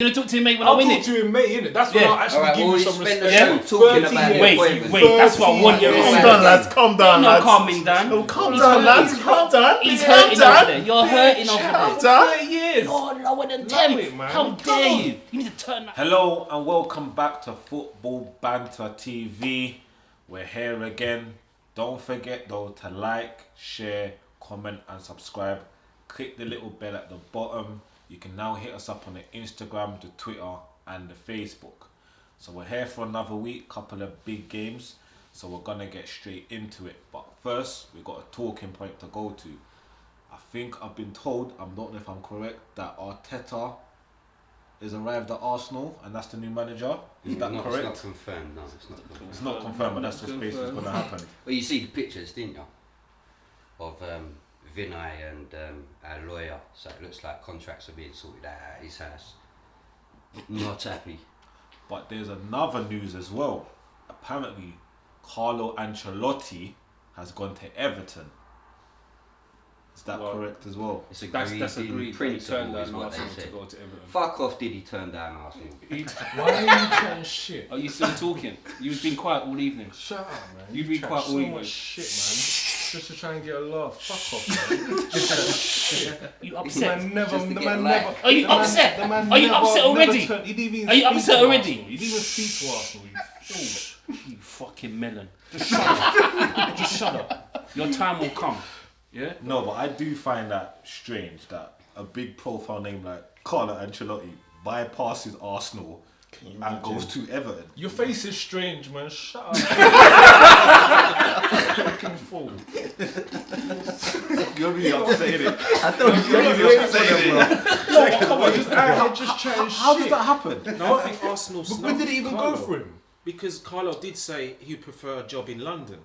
You gonna talk to him, mate, when I win it? I'll talk to him, mate, innit? That's when I'll actually give you some respect. Wait, that's what I want you to say. Calm down, lads, calm down, lads. Calming down. Oh, calm down, lads, calm down. He's hurting over there. You're hurting over there. Calm down. 30 years. You're lower than 10th. How dare you? You need to turn that. Hello and welcome back to Football Banter TV. We're here again. Don't forget though to like, share, comment and subscribe. Click the little bell at the bottom. You can now hit us up on the Instagram, the Twitter and the Facebook. So we're here for another week, couple of big games. So we're going to get straight into it. But first, we've got a talking point to go to. I think I've been told, I don't know if I'm correct, that Arteta is arrived at Arsenal and that's the new manager. Is that correct? It's not confirmed, no, it's not confirmed. It's not confirmed, but that's just basically going to happen. Well, you see the pictures, didn't you? Of Vinay and our lawyer, so it looks like contracts are being sorted out at his house. Not happy. But there's another news as well. Apparently, Carlo Ancelotti has gone to Everton. Is that correct as well? It's agreed. That's agreed. He turned down is what they Arsenal to said. go to Everton. Fuck off, did he turn down Arsenal? Why are you chatting shit? Are you still talking? You've been quiet all evening. Shut up, man. You've been chat quiet all so evening. much shit, man. Just to try and get a laugh. Fuck off, man. Shit. You The upset? man never. Just to The get man like- never. Are you the man- upset? the man Are you never- upset never already? turned- he didn't even Are you speak upset to already? Arsenal. He didn't even speak to Arsenal. You fool. You fucking melon. Just shut up. Just shut up. Your time will come. Yeah? No, but I do find that strange that a big profile name like Carlo Ancelotti bypasses Arsenal and goes to Everton. Your face is strange, man. Shut up. Fucking fool. You're really upset, innit? I thought you were really upset, bro. No, come on, just out here just chatting How shit. does that happen? No, I think Arsenal But when did it even go for him? Because Carlo did say he'd prefer a job in London.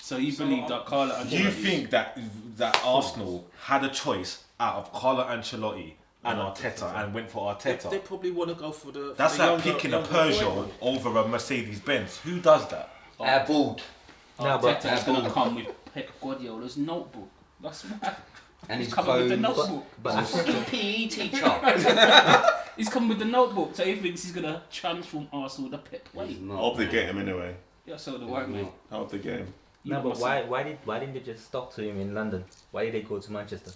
So you believe that Carlo Ancelotti... You think that Arsenal had a choice out of Carlo Ancelotti and Arteta and went for They Arteta? probably want to go for the. That's for the like picking a Peugeot over a Mercedes Benz. Who does that? Our board. Arteta's going to come with Pep Guardiola's notebook. That's mad. And He's his coming with the clothes. notebook. But a fucking PE teacher. He's coming with the notebook, so he thinks he's going to transform Arsenal the Pep way. He's I not. hope they get him anyway. Yeah, so the white man. I hope they get him. No, but why didn't they just talk to him in London? Why did they go to Manchester?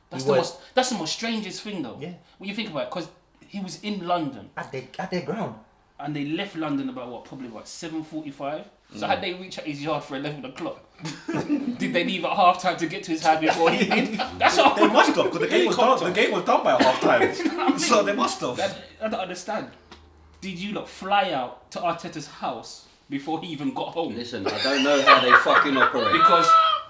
That's He the was- most. That's the most strangest thing, though. Yeah. When you think about it, because he was in London At their ground. and they left London about probably 7:45. So had they reached at his yard for 11 o'clock, did they leave at half time to get to his house before he did? That's what They must have, because the game was done. The game was done by half time. So they must have. I don't understand. Did you fly out to Arteta's house before he even got home? Listen, I don't know how they fucking operate. Because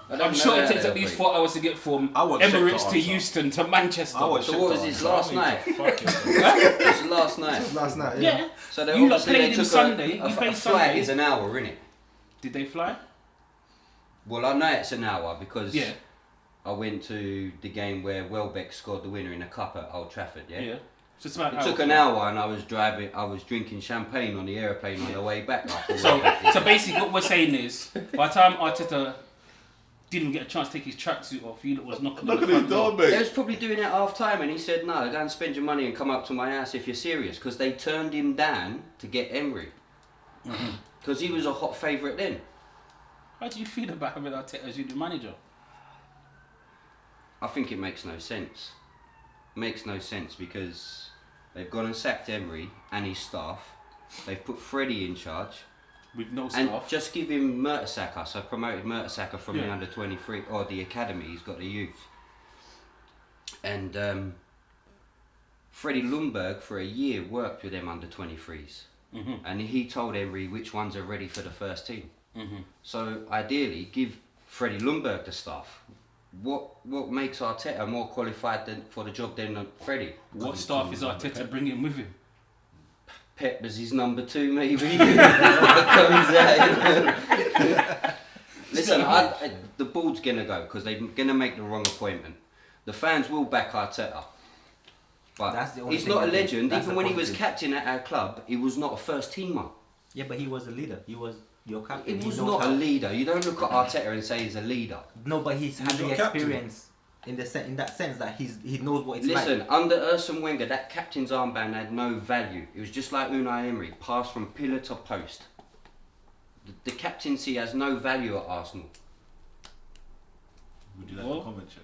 I don't I'm know sure how it takes they at least operate. 4 hours to get from I won't check the Emirates to answer. Euston to Manchester. I won't So check what the was his answer. last night? Fuck yourself. It was last night. Last night, Yeah. So they You lot obviously played they him took Sunday, A you played a flight Sunday. is an hour, innit? Did they fly? Well, I know it's an hour because Yeah. I went to the game where Welbeck scored the winner in a cup at Old Trafford. Yeah. Yeah. So it's about It took an hour, and I was drinking champagne on the aeroplane on the way back. So basically, what we're saying is, by the time Arteta didn't get a chance to take his tracksuit off, you lot was knocking on Look the at front his door. dog, They mate. was probably doing it at half time, and he said, "No, go and spend your money and come up to my house if you're serious." Because they turned him down to get Emery, because he was a hot favourite then. How do you feel about having Arteta as your new manager? I think it makes no sense. Makes no sense because they've gone and sacked Emery and his staff. They've put Freddie in charge. With no And staff. just give him Mertesacker. So promoted Mertesacker from the Yeah. under 23 or the academy. He's got the youth. And Freddie Lundberg for a year worked with them under 23s, and he told Emery which ones are ready for the first team. So ideally, give Freddie Lundberg the staff. What makes Arteta more qualified for the job than Freddie? What staff is Arteta bringing with him? Pep was his number 2, maybe. Comes out. Listen, the board's gonna go because they're gonna make the wrong appointment. The fans will back Arteta, but That's the only he's thing not I a think. legend. That's Even the when he was positive. captain at our club, he was not a first teamer. Yeah, but he was a leader. He was your captain. He He was knows not how- a leader. You don't look at Arteta and say he's a leader. No, but he's had your the captain. experience. in that sense that he knows what it's Listen, like. under Arsene Wenger, that captain's armband had no value. It was just like Unai Emery, passed from pillar to post. The captaincy has no value at Arsenal. Would you like to comment, Checks?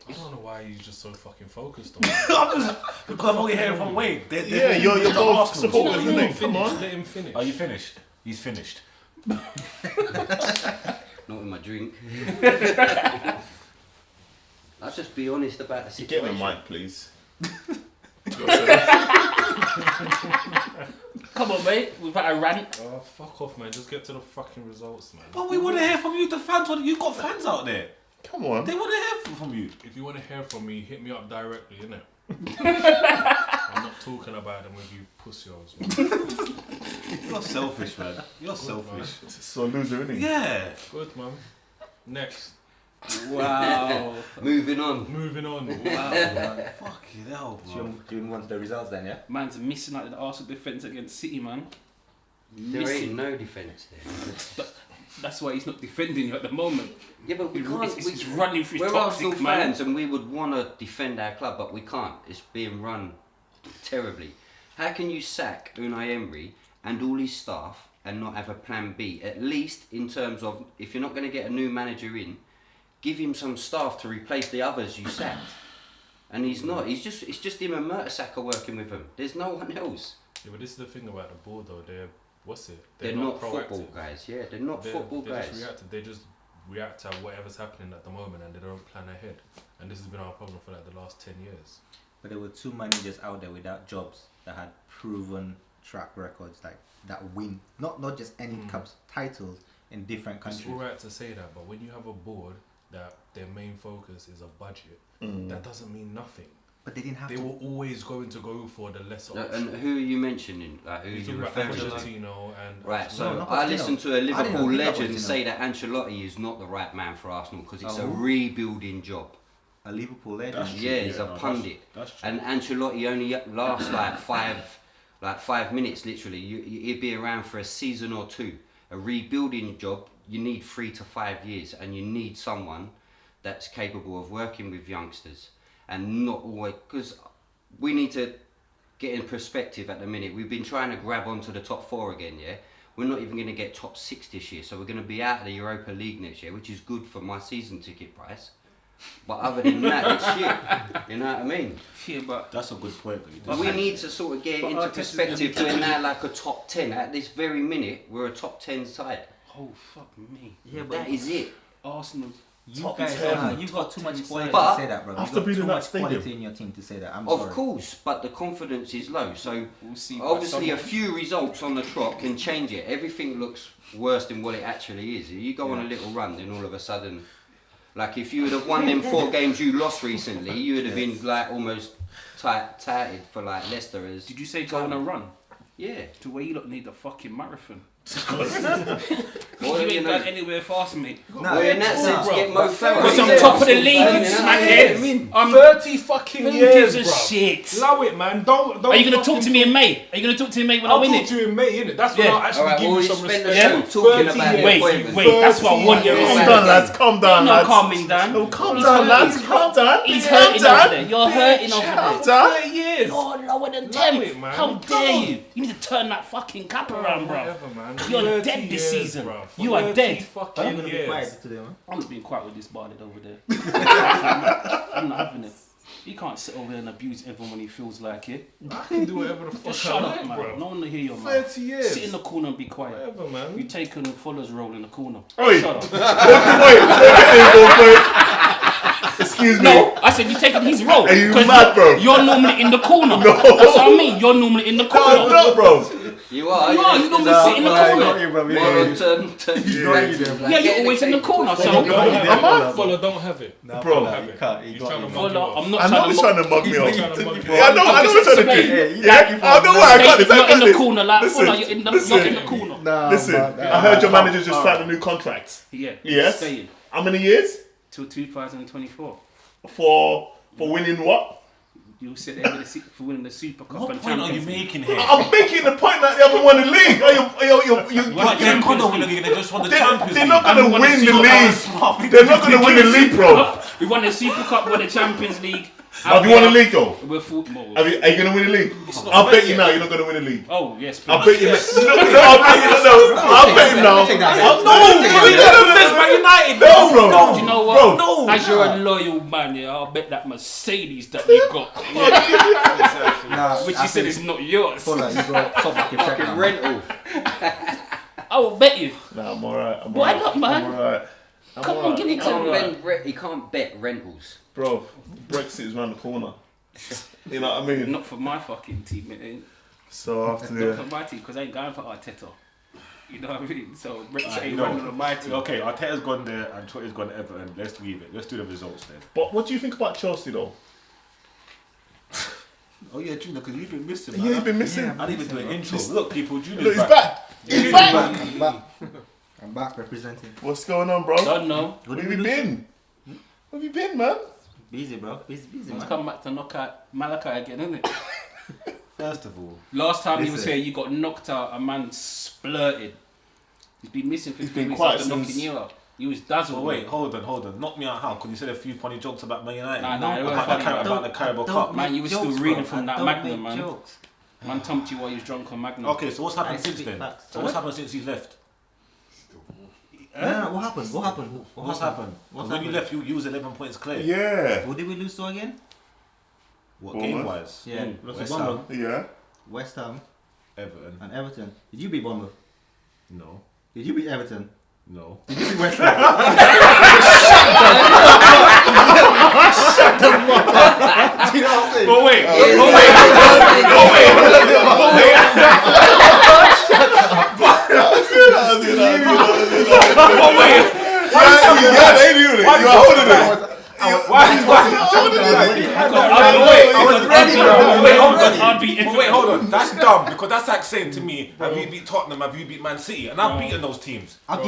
I don't know why he's just so fucking focused on it. Because I'm only hearing from Wade. Yeah, you're both supporters, isn't it? Come on. Let him finish. Are you finished? He's finished. Not with my drink. I'll just be honest about the Get situation. the mic, please. Come on, mate. We've had a rant. Oh, fuck off, man. Just get to the fucking results, man. But we want to hear from you, the fans. You got fans out there. Come on. They want to hear from you. If you want to hear from me, hit me up directly, innit? I'm not talking about them with you pussios, man. You're selfish, man. You're Good, selfish. So loser, isn't he? Yeah. Good, man. Next. Wow. Moving on. Moving on. Fucking hell, bro. Do you want the results then, yeah? Man's missing out the Arsenal defence against City, man. There Missing. ain't no defence there. That's why he's not defending you at the moment. Yeah, but we can't. It's running through We're toxic, Arsenal man. fans and we would want to defend our club, but we can't. It's being run terribly. How can you sack Unai Emery and all his staff and not have a plan B? At least in terms of, if you're not going to get a new manager in, give him some staff to replace the others you sacked. And he's not. It's just him and Mertesacker working with him. There's no one else. Yeah, but this is the thing about the board, though. They're not proactive. football guys. Yeah, they're not football guys. They just react to whatever's happening at the moment, and they don't plan ahead. And this has been our problem for like the last 10 years. But there were 2 managers out there without jobs that had proven track records, like that win, not just any cups titles in different countries. It's alright to say that, but when you have a board that their main focus is a budget, that doesn't mean nothing. But they didn't have They to. were always going to go for the lesser And option. who are you mentioning? Like, who are You're you talking about referring to? Pochettino and Right, so not I Pochettino. listened to a I didn't Liverpool know legend Pochettino. say that Ancelotti is not the right man for Arsenal because it's a Oh. rebuilding job. A Liverpool legend. That's true. Yeah, he's Yeah, a no, pundit. That's true. And Ancelotti only lasts like 5 minutes literally. He'd be around for a season or 2. A rebuilding job, you need 3 to 5 years, and you need someone that's capable of working with youngsters and not always, because we need to get in perspective at the minute. We've been trying to grab onto the top 4 again, yeah? We're not even going to get top 6 this year, so we're going to be out of the Europa League next year, which is good for my season ticket price. But other than that, it's shit. You know what I mean? Yeah, but That's a good point. That you But did. we need to sort of get But into Arteta's perspective. gonna be- We're now like a top 10. At this very minute, we're a top 10 side. oh fuck me, Yeah, but That is it. Arsenal. you Top guys, 10. you got too much quality But- to say that, bro. You After got being too in that much stadium. quality in your team to say that. I'm Of sorry. course, but the confidence is low. So We'll see. obviously a few results on the trot can change it. Everything looks worse than what it actually is. You go on a little run, then all of a sudden, like if you would have won them 4 games you lost recently, you would have been like almost touted for like Leicester as. Did you say go on a run? Yeah. To where you lot need a fucking marathon. Well, You you ain't know, gone anywhere fast, mate. well, in that sense, get Mo Farah. Because I'm Yeah. top of the league, Yeah. you smackhead. years. I'm 30 fucking Who years, gives a bro. shit? Allow it, man. Don't Are you gonna talk fucking to me in May? Are you gonna talk to me in May when I I'll win talk it? to you in May, innit? That's when Yeah. I'll actually Alright, give well, you we some spend the respect. show talking 30 about the years. appointment. Wait, that's what I want you to Calm say. down, lads. Calm down, No lads. calming down. No, calm He's down, hurting. lads. Calm down. He's Calm hurting over down. there. You're hurting over Calm there. down. 30 years. You're lower than Allow 10th. it, man. How Come dare on. you? You need to turn that fucking cap around, bro. Whatever, man. You're 30 dead this years, season. bro. You are 30 dead. Are you fucking gonna be years. quiet today, man? I'm not being quiet with this barded over there. I'm not having it. He can't sit over there and abuse everyone when he feels like it. I can do whatever the fuck Just I shut like, up, man. bro. No one will hear your mouth. 30 years. Sit in the corner and be quiet. Whatever, man. You take a follower's role in the corner. Oi. Shut up. Excuse me. No, I said you taking his role. Are you 'Cause mad, bro? You're normally in the corner. No. That's what I mean. You're normally in the No, corner. I'm not, bro. You are. You are, you normally sit in the corner. Well, turn. Yeah, you're always in the corner. So Don't have it. I'm not. Fuller don't have it. Bro, Don't have it. He's trying to mug you Fuller, off. I'm not I know trying he's to. trying to mug me He's trying off. to mug you Yeah, I know off. what you're trying to do. Yeah, I know what I got this. I You're got in the this. corner, like Listen, Fuller. You're in the, listen. not in the corner. Listen, I heard your manager just signed a new contract. Yeah. Yes. Staying How many years? till 2024. For winning what? You said they're going to for winning the Super Cup What and point are you Champions League. making here? I'm making the point that they haven't won the league. But they're gonna win the league. They just won the Champions They're League. not going to And won the win the Super league. They're not going to win the league, bro. We won the Super Cup, won the Champions League. Have you won the league though? We're football. Are you going to win the league? I'll bet you now you're not going to win the league. Oh yes, I'll please. bet you. I'll bet you now. Take that. Man United. No, bro. Do you know what? Bro, As you're a loyal man, yeah, I'll bet that Mercedes that you got, Nah, which I you said think- is not yours. Hold on, you got top back your check now. Rental. I will bet you. Nah, I'm alright. Why not, man? I'm alright. Come on, give me He can't, some. he can't bet rentals. Bro, Brexit is around the corner. You know what I mean? Not for my fucking team, it ain't. So after Not for the... my team, because I ain't going for Arteta. You know what I mean? So Brexit Alright, ain't no. running on my team. Okay, Arteta's gone there and Twitter's gone to Everton. Let's leave it. Let's do the results then. But what do you think about Chelsea though? Oh yeah, Junior, because you've been missing. Yeah, you've been missing. I didn't even do an intro. Look, people, Junior's Look, he's back. back. He's back. I'm back. I'm back representing. What's going on, bro? Don't know. Where have you been? Where have you been, man? Busy, bro. Busy, Let's man. come back to knock out Malachi again, isn't it? First of all, Last time he was Listen. here, you got knocked out. A man splurted. He's been missing for He's 3 been weeks quiet after knocking since- you out. You was dazzled. but wait, hold on. Knock me out how? Because you said a few funny jokes about Man United. Nah, they weren't about, funny, man. about the Carabao Cup. Man, you were still reading from that Magnum, man. Man thumped you while you was drunk on Magnum. Okay, so what's happened I since speak then? facts. So what's happened since he's left? No, what happened? What happened? What's happened? What's Because when you happened? left, you was 11 points clear. Yeah. Who did we lose to again? What Bournemouth. game wise? Yeah, Mm. lost West to Bournemouth, Yeah. West Ham, Everton. and Everton. Did you beat Bournemouth? No. Did you beat Everton? No. Did you beat West Ham? Do you know what I'm saying? But wait, Yeah, they knew it. You are holding it. Wait, hold on. That's dumb because that's like saying to me, have you beat Tottenham? Have you beat Man City? And I've beaten those teams. I'll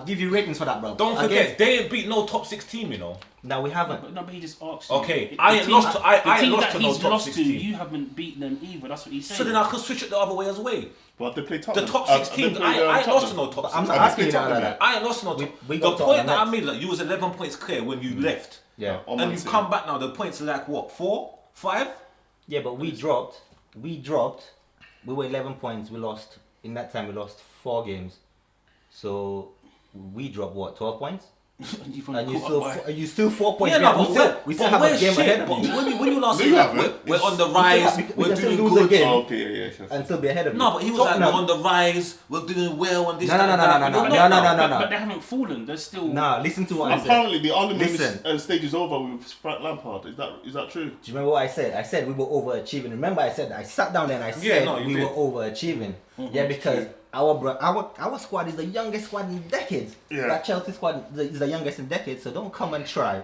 give you ratings for that, bro. Don't forget, they ain't beat no top 6 team, you know. No, we haven't. No, but he just asked you. Okay, The I ain't team- lost to- I the ain't team lost that to no he's top lost 6 to, team. you haven't beaten them either. That's what he's saying. So then I can switch it the other way as well. But they play The Tottenham. top 6 teams, I ain't lost to no top 6 I'm not Have asking you you played that. Tottenham I ain't lost to no We- top. we The got point Tottenham that I next. made, like, you was 11 points clear when you left. Yeah. On And Man you've City. come back now, the points are like what, 4? 5? Yeah, but we dropped. We were 11 points. We lost. In that time, we lost 4 games. So we dropped what, 12 points? You've And only you caught still, up by- you still 4 points. Yeah, behind. no, we still have a we're game shit. ahead of But you. when you last No, said you like, haven't. we're on the rise, we we're can still doing lose good. again. Oh, okay, yeah, sure. And still be ahead of you. No, but he was like, Tottenham- we're on the rise, we're doing well and this No, no, and no, that. no, no, We're no, not no, now. no, no. But they haven't fallen. They're still. Nah, listen to what I said. Apparently, the honeymoon Listen. stage is over with Frank Lampard. Is that true? Do you remember what I said? I said we were overachieving. Remember I said I sat down there and I said Yeah, no, you we did. were overachieving. Yeah, because our squad is the youngest squad in decades. Yeah. That Chelsea squad is the youngest in decades. So don't come and try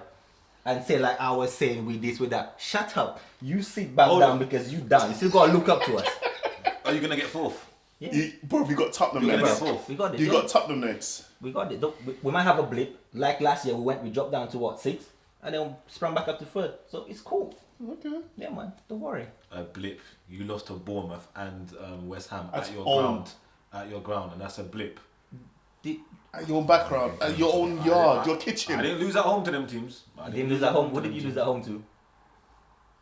and say like I was saying we this with that. Shut up. You sit back Hold down on. because you down. You still gotta look up to us. Are you going to get 4th? Yeah. Bro, you got Tottenham You're gonna next. get 4th. We got it. You yeah. got Tottenham next. We got it. We might have a blip. Like last year we dropped down to what, 6th? And then sprung back up to 3rd. So it's cool. Okay. Yeah man, don't worry. A blip. You lost to Bournemouth and West Ham At at your home. ground. At your ground, and that's a blip. At your own background, at your own yard, your I kitchen. didn't lose at home to them teams. but I Didn't lose at home. What did you lose at home to?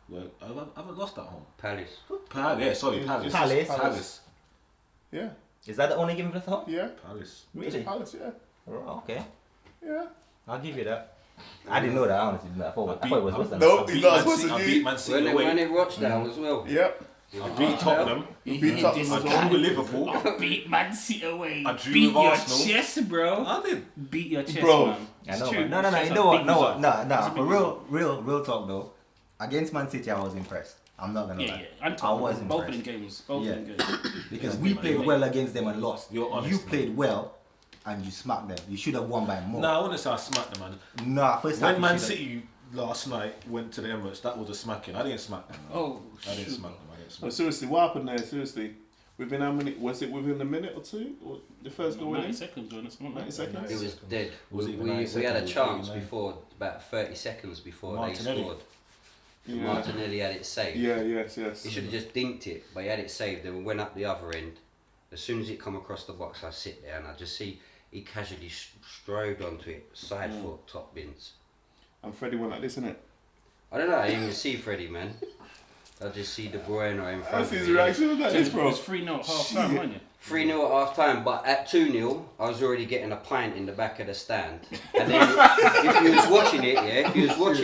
Well, I haven't lost at home. Palace. Sorry, Yeah, Palace. just Palace. Yeah, Is that the only game you lost at home? yeah. Palace. Really? Palace, yeah. Oh, okay. Yeah. I'll give you that. I didn't know that, honestly. I thought it was West Ham. No, I he's beat not Man supposed City- to I do. beat Man City When away. it Rochdale as well. Yep. I beat Tottenham. You beat Tottenham I as well. drew with Liverpool. Beat Man City away. I drew Beat with your Arsenal. chest, bro. I did. Beat your chest, Bro. man. I know, It's true. man. No. It's You a know what? big No, result. no, It's no. a For big real talk though. Against Man City, I was impressed. I'm not gonna Yeah, lie. yeah. And I Tottenham, was both of impressed. them games. Both Yeah. of them games. Because Yeah, we man. played well against them and lost. You're honest, You man. played well and you smacked them. You should have won by more. Nah, I wouldn't say I smacked them, man. Nah, first half When you Man should've- City last night went to the Emirates, that was a smacking. I didn't smack them. Man. Oh, I didn't shoot. smack them. I didn't smack But seriously, what happened there? Seriously, within how many? Was it within a minute or two? Or the first goal 90 in? seconds, wasn't it? 90 seconds. It was dead. Was it even We 90 had a seconds? chance 89? before, about 30 seconds before Martinelli. they scored. Yeah. Martinelli had it saved. Yeah, yes. He should have just dinked it, but he had it saved and went up the other end. As soon as it come across the box, I sit there and I just see he casually strode onto it, side foot, top bins. And Freddie went like this, innit? I don't know, I didn't even see Freddie, man. I just see De Bruyne in front That's of his me. reaction with that, It bro. was 3-0 at half time, wasn't it? 3-0 at half time, but at 2-0, I was already getting a pint in the back of the stand. And then if you was watching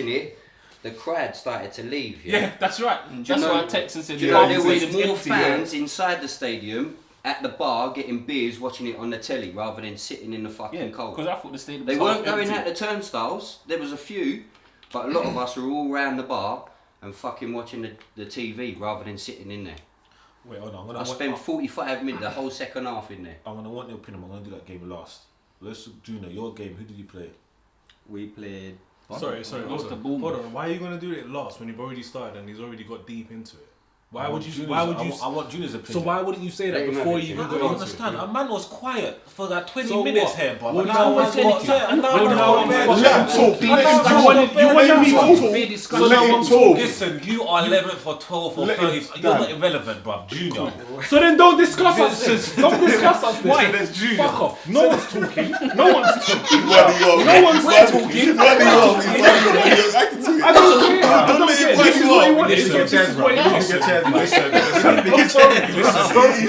it, the crowd started to leave. Yeah, that's right. That's know- why I texted and said, Do you know the there was stadium's more empty, fans inside the stadium at the bar getting beers, watching it on the telly rather than sitting in the fucking Yeah, cold. because I thought the stadium They was weren't half going empty. out the turnstiles. There was a few, but a lot of us were all round the bar and fucking watching the TV rather than sitting in there. Wait, hold on. I spent 45 minutes, the whole second half in there. I'm gonna want your opinion. I'm gonna do that game last. Let's Junior, your game. Who did you play? We played. Sorry, What's hold the on. boom? Hold on. Why are you gonna do it last when you've already started and he's already got deep into it? I want Junior's opinion. So why wouldn't you say that Let him before have it, you yeah. even I got don't into understand. it? A man was quiet for like 20 So minutes what? here, but Well, now now man's it's got empty. and now Well, man's now got it's bed. empty. Let him talk. And now Let man's him got talk. bed. Let him talk. Be a discussion. Let him talk. Listen, you are 11th or 12th or Let him 30th. You're not irrelevant, bruv. Junior. So then don't discuss us then. Don't discuss us then. Why? That's Junior. Fuck off. No one's talking. No one's talking. No one's talking. I don't care. I don't care. This is what he wanted. This is what he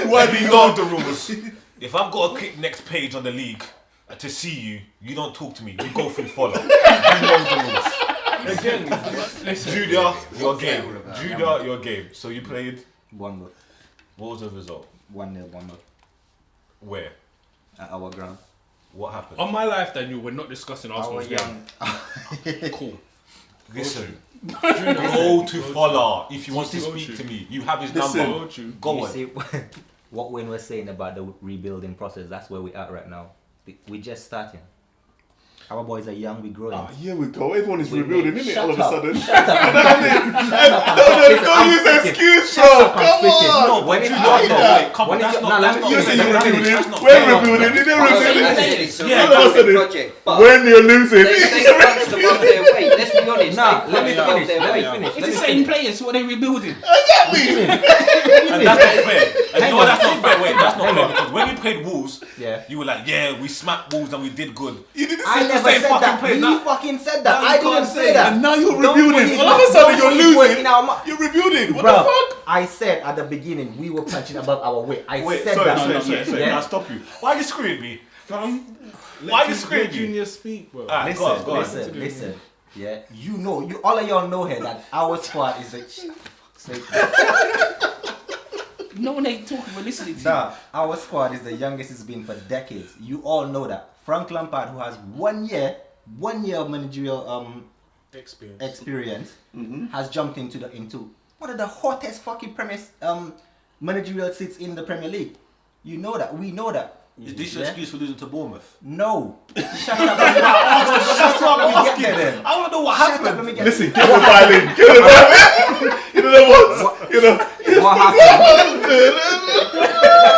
wanted. You know the rules. If I've got to click next page on the league to see you, you don't talk to me. You go through follow. You know the rules. Again, Listen, Judah, your game. Judah, your game. So you played. 1-0. What was the result? 1-0, 1-0. Where? At our ground. What happened? on my life, Daniel, we're not discussing Our Arsenal's game. young. Cool. Listen. Go to follow if you want to speak to me. You have his number. Go You on. see, what Wayne was saying about the rebuilding process, that's where we're at right now. We're just starting. Our boys are young, we're growing. Oh, here we go. Everyone is We rebuilding, made- innit? Shut All of a up. sudden. Shut up. Don't use the excuse, bro. Come on. No, When but it's you not don't know. done. Wait, come on, When that's it's not. not- That's no, not. You let me say finish, you're let me rebuilding. finish. We're rebuilding. They're I rebuilding. it's a Yeah, rebuilding that's project, but When you're losing. they punched above their weight. Let's be honest. Nah, they let me punched above finish. their Let me weight. finish. it's Let the me same finish. players. What are they rebuilding? And that's not fair. And you know on. that's not fair. Wait, that's not fair because when you played Wolves, Yeah. you were like, yeah, we smacked Wolves and we did good. You didn't I say never the same said fucking that. play. He fucking said that. Now I you didn't can't say that. And now you're Don't put rebuilding. his All of a mouth- sudden don't you're put his words in losing. our mouth. You're rebuilding. What Bruh, the fuck? I said at the beginning we were punching above our weight. I said sorry, that. sorry. Yeah? I'll stop you. Why are you screwing me? Why are you screwing me? Junior speak, bro. Alright, go on, go on. Listen. Yeah, you know, all of y'all know here that our squad is a. No one ain't talking. We're listening to you. Nah, our squad is the youngest it's been for decades. You all know that. Frank Lampard, who has 1 year of managerial experience, has jumped into one of the hottest fucking managerial seats in the Premier League. You know that. We know that. Is this your excuse for losing to Bournemouth? No. Shut up. That's what I'm asking. I want to know what Shut up, let happened. me get Listen, get the violin. Get the violin. You know what? You know. what happened.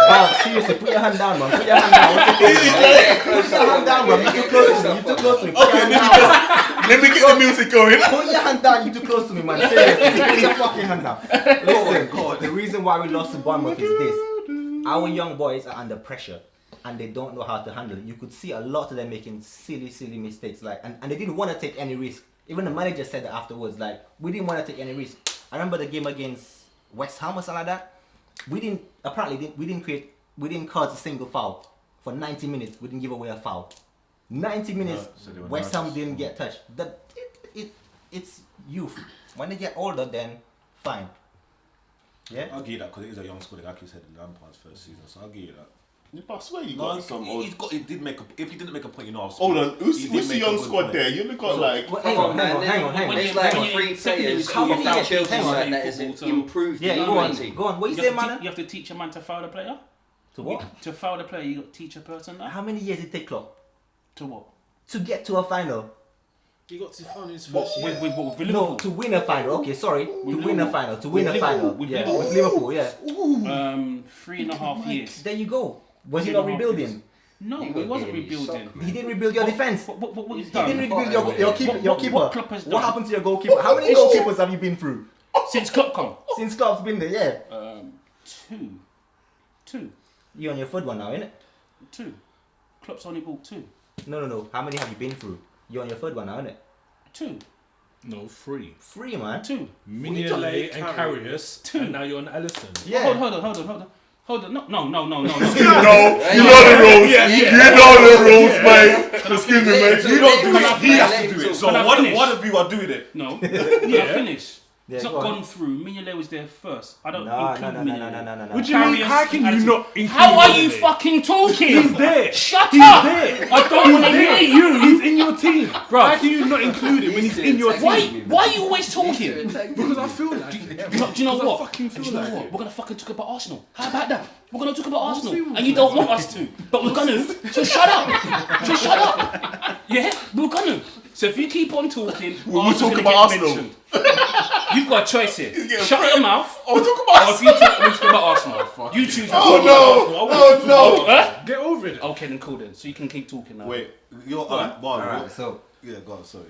Man, seriously, put your hand down, man. Put your hand down. What's your thing, man? Put your hand down, bro. You're too close to me. You're too close to me. Put your hand down. Let me get the music going. Put your hand down. You're too close to me, man. Seriously, put your fucking hand down. Listen, the reason why we lost to Bournemouth is this. Our young boys are under pressure and they don't know how to handle it. You could see a lot of them making silly mistakes, like, and they didn't want to take any risk. Even the manager said that afterwards, like, we didn't want to take any risk. I remember the game against West Ham or something like that. We didn't cause a single foul. For 90 minutes, we didn't give away a foul. 90 minutes, so they were West Ham nervous. didn't get touched. It's youth. When they get older, then fine. Yeah? I'll give you that because it is a young squad. Like you said, Lampard's first season, so I'll give you that. But I swear you No, got some old. he did make a. If he didn't make a point, you know, I was. Hold on, who's He did the make a young good squad point. there? You only got like. Well, Come on, man. hang on. There's like When you- 3 players How who many without years- Chelsea's hang on. side that has Football, so- improved Yeah, the go on. team. Go on. What you You say, have, to man? you have to teach a man to foul a player. To what? To foul a player, you got to teach a person that. How many years did it take Klopp To what? to get to a final? He got to find his What? first With year. Liverpool? No, to win a final. Okay, sorry. To win a Liverpool. final. To win a Liverpool. final. With Yeah, Liverpool. with Liverpool. Yeah. 3.5 years. There you go. Was he not 3.5 rebuilding? years. No, You he got wasn't getting his rebuilding. sock, man. He didn't rebuild your defense. What he's He done? didn't rebuild What- your keeper. Your keeper. what Klopp has What done? happened to your goalkeeper? How many It's goalkeepers have you been through Since Klopp come? since Klopp's been there? Yeah. Two. You're on your third one now, innit? Two. Klopp's only bought two. No. How many have you been through? You're on your third one now, innit? Two. No, 3. 3, man. Two. Mignolet and Karius, 2. and now you're on Alisson. Yeah. Hold on. No. You know the rules. Yeah. You know the rules, mate. Excuse me, mate. You don't do Can I it. He finish? has to do it. So Can I one finish? of you are doing it. No. Yeah. Finish. Yeah, It's not go on. gone through. Mignolet was there first. I don't No. include Mignolet. No. What do you mean? How can you not include How are you Mignolet? fucking talking? He's there. Shut He's up! there. I don't want to hear you. He's in your team. Bro. How can you not include him when he's in your team? Why are you always talking? Because I feel like it. Do you know Because I what? fucking Do you feel know like what? it. We're gonna fucking talk about Arsenal. How about that? We're gonna talk about Arsenal, see what and you don't want us to, but we're gonna. So shut up. So shut up. Yeah, we're gonna. So if you keep on talking, We'll talk gonna about get Arsenal. mentioned. You've got a choice here. getting Shut your mouth. Oh, talk about Or if you talk, we'll talk about Arsenal. You choose. Oh no! Huh? Get over it. Okay, then cool then. So you can keep talking now. Wait, you're Alright, so Yeah, go on. Sorry.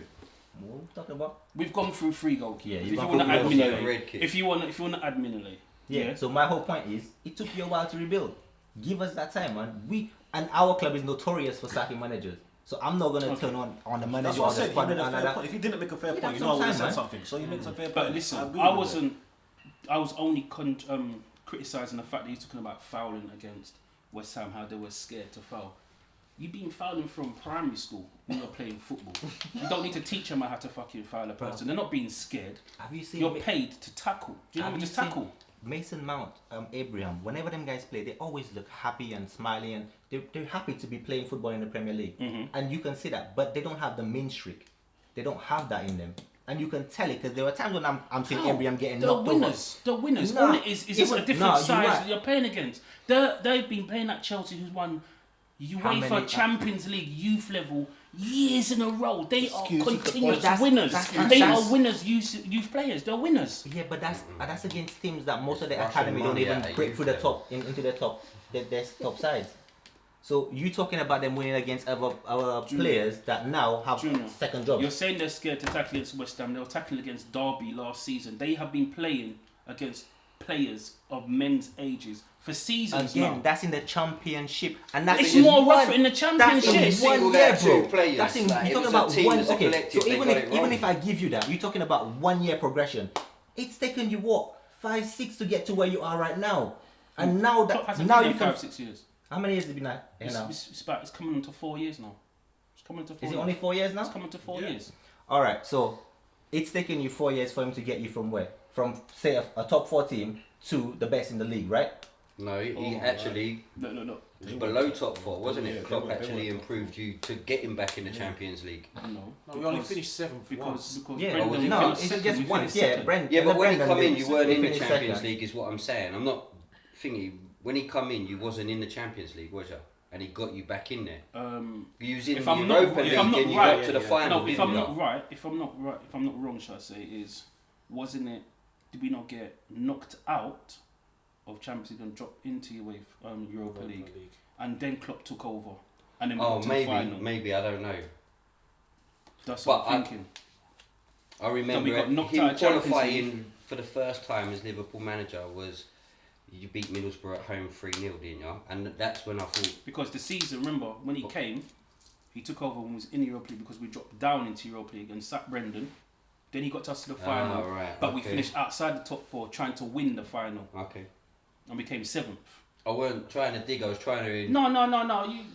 what are we talking about? We've gone through 3 goalkeepers. Yeah, if you've you gone want to through add three goalkeepers. Mignolet, Red kit. if you want to add Mignolet, Yeah. So my whole point is, it took you a while to rebuild. Give us that time, man. Our club is notorious for sacking managers. So I'm not gonna turn on the That's manager what or I the said. squad He made a and all fair that. point. If he didn't make a fair Yeah, point, you that's know I would have some time, said man. something. So he makes a fair point. But listen, agree I with wasn't. I was only criticising the fact that he's talking about fouling against West Ham, how they were scared to foul. You've been fouling from primary school when you're playing football. You don't need to teach them how to fucking foul a person. They're not being scared. Have you seen? You're paid to tackle. Do you know Have what you just tackle? Mason Mount, Abraham, whenever them guys play, they always look happy and smiling, and they're happy to be playing football in the Premier League. And you can see that, but they don't have the mean streak. They don't have that in them. And you can tell it because there were times when I'm seeing How? Abraham getting They're knocked winners. They're winners. Nah, All it is just even- a different nah, you're size right. that you're playing against. They've been playing at Chelsea, who's won How UEFA many- Champions League youth level years in a row. They are Excuse me, continuous that's- winners. that's- They that's- are winners, youth players. They're winners. over. Yeah, but that's against teams that most of the Russian academy don't money even at a break youth through the level. top into the top their top sides. So you talking about them winning against our players that now have Junior, second jobs. You're saying they're scared to tackle against West Ham. They were tackling against Derby last season. They have been playing against players of men's ages for seasons Again, now. that's in the championship, and that's It's in more one- rougher in the That's championship. in Single one out year, two bro. players, That's in like, you're it talking was a about team, one. as a Okay, collective, so they even got if it even wrong. if I give you that, you're talking about 1 year progression. It's taken you what 5-6 to get to where you are right now, and now Klopp that hasn't now been you there can. 5-6 years. How many years has it been now? It's coming into 4 years now. It's coming into 4 Is years. it only 4 years It's now? coming to 4 years. All right, so it's taken you 4 years for him to get you from where? From say a top 4 team to the best in the league, right? No, he actually No. was below top 4, wasn't Yeah, it? they Klopp were- they actually were top improved you to get him back in the Champions League. No. No, we only finished 7th because Yeah, Oh, was Brendan it no, finished it's second, just we once. finished Yeah, second. Brendan. Yeah, but when he Brendan come in, did- you weren't in the finished Champions second. League, is what I'm saying. I'm not thingy. When he come in, you wasn't in the Champions League, was you? And he got you back in there. You was in If the I'm not- Europa if League I'm not and you right- got to the final. No, if didn't I'm you? not right, if I'm not wrong, shall I say, is wasn't it? Did we not get knocked out of Champions League and drop into Europa League, and then Klopp took over, and then we Oh, got to the final? maybe I don't know. That's But what I'm thinking. I remember got knocked him out of Champions qualifying for the first time as Liverpool manager was you beat Middlesbrough at home 3-0, didn't you? And that's when I thought, Because the season, remember, when he came, he took over when we was in Europa League because we dropped down into Europa League and sacked Brendan. Then he got us to the final, right, but we okay. finished outside the top 4 trying to win the final okay. and we came 7th. I weren't trying to dig, I was trying to... No.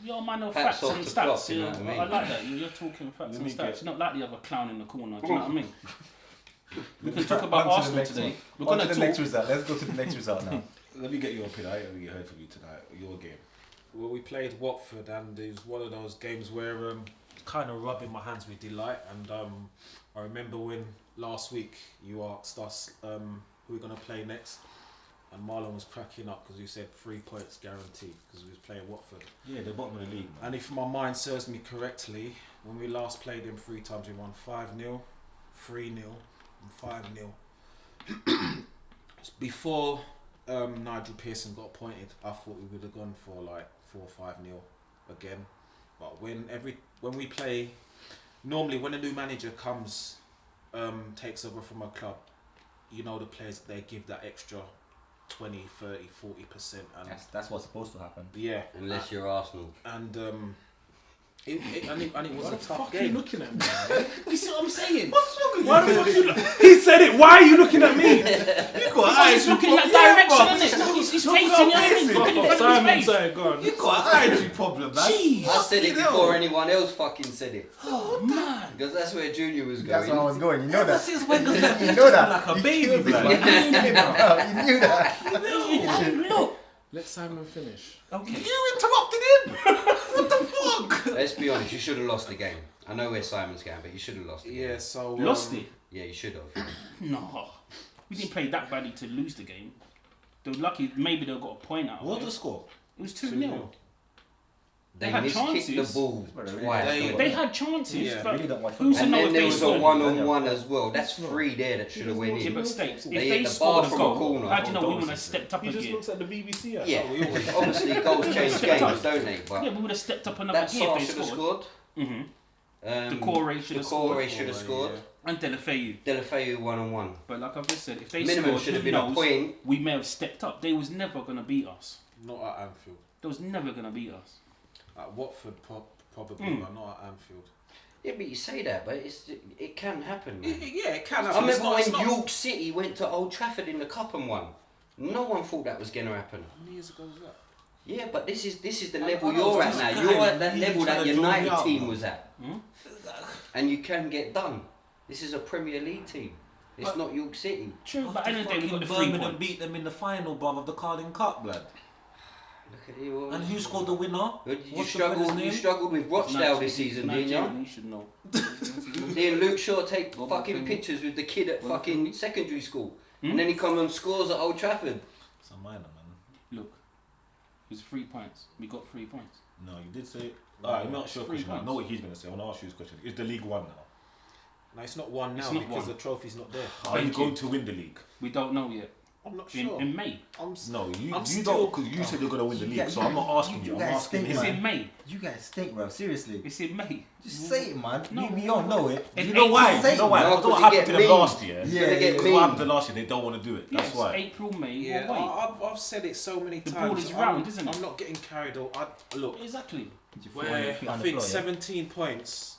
You're a man of Hats facts off and to stats. Klopp, you know know, what I mean? I like that. You're talking facts and stats. You're not like the other clown in the corner. Do you know what I mean? We can talk about On to the Arsenal next today. one. We're On gonna to the talk. next result. Let's go to the next result now. Let me get your opinion. I haven't really heard from you tonight. Your game. Well, we played Watford, and it was one of those games where kind of rubbing my hands with delight. And I remember when last week you asked us who we're going to play next, and Marlon was cracking up because you said 3 points guaranteed because we was playing Watford. Yeah, the bottom of the league, man. And if my mind serves me correctly, when we last played them 3 times, we won 5-0, 3-0, and 5-0. Before Nigel Pearson got appointed, I thought we would have gone for like 4 or 5-0 again. But when we play, normally when a new manager comes, takes over from a club, you know the players, they give that extra 20, 30, 40%. And That's what's supposed to happen. yeah. Unless you're Arsenal. And it was a tough Fuck, you game. looking at me? You see what I'm saying? What's wrong with you? He said it. Why are you looking at me? You got He's looking in that direction, isn't it? He's facing you. Fuck off, Simon, say it, go on. You got an attitude problem, man. Jeez. I said it before anyone else fucking said it. Oh man. Because that's where Junior was That's going. where I was going. You know that. Since when does that You know that. like a baby, blood? You knew that. Look. Let Simon finish. Okay. You interrupted him. What the fuck? Let's be honest, you should have lost the game. I know where Simon's going, but you should have lost the game. Yeah, so Lost it? Yeah, you should have. No. We didn't play that badly to lose the game. They were lucky, maybe they got a point out. What's of the it. score? It was 2-0. They had miskicked the chances. ball They- twice. They had chances, Yeah. but Really don't watch who's to And know then if there they was a scored? one-on-one as well. That's three there that should have went Yeah, in. but States, if They they hit the scored bar a from a goal, corner. how do you know we Don't would have see stepped up He a just gear? looks at the BBC. Yeah, we always- obviously goals change games, don't they? But Yeah, we would have stepped up another that gear Sar if should they have scored. scored. Mm-hmm. The Corey should have scored. Corey should have scored. And Delafeu. Delafeu 1-on-1. But like I've just said, if they Minimum scored, should have who been a knows, point. we may have stepped up. They was never going to beat us. Not at Anfield. They was never going to beat us. At Watford, probably, but not at Anfield. Yeah, but you say that, but it can happen, man. Yeah, it can I happen. It's remember not- it's when not- York City went to Old Trafford in the cup and won. No one thought that was going to happen. How many years ago was that? Yeah, but this is the I level know, you're at this now. guy, You're at that he's level trying that to draw me United out, team man. was at. Hmm? And you can get done. This is a Premier League team. It's But- not York City. True, but at the end of the day, we got the 3 Birmingham points. beat them in the final, bruv, of the Carling Cup, blood. Look at you. And who scored the winner? You What's the player's name? struggled with Rochdale this season, didn't you? Nigerian, you should know. Seeing Luke Shaw take Well, fucking then- pictures with the kid at well, fucking then- secondary school. Hmm? And then he comes and scores at Old Trafford. It's a minor, man. Look, it was 3 points. We got 3 points. No, you did say. I'm not sure. 3 Question. I points. know what he's going to say. I want to ask you this question. Is the league one now? No, it's not one now It's not because one. the trophy's not there. Are you Thank going you. to win the league? We don't know yet. I'm not In, sure. in May. No, you I'm you still- don't, because you said you're going to win the You league. guys- So I'm not asking you. you I'm guys asking think, him. It's man. in May. You guys stink, bro. Seriously. It's in May. Just say it, man. No, we all know it. In You know why? Say You know why? No, Because what 'cause you happened get to them mean. last year? You're Yeah, gonna yeah, get yeah. What happened mean. to last year? They don't want to do it. That's Yes, why. April, May. Yeah, We'll wait. I've said it so many The times. ball is I'm- round, isn't it? I'm not getting carried away. Look, Exactly. where I think 17 points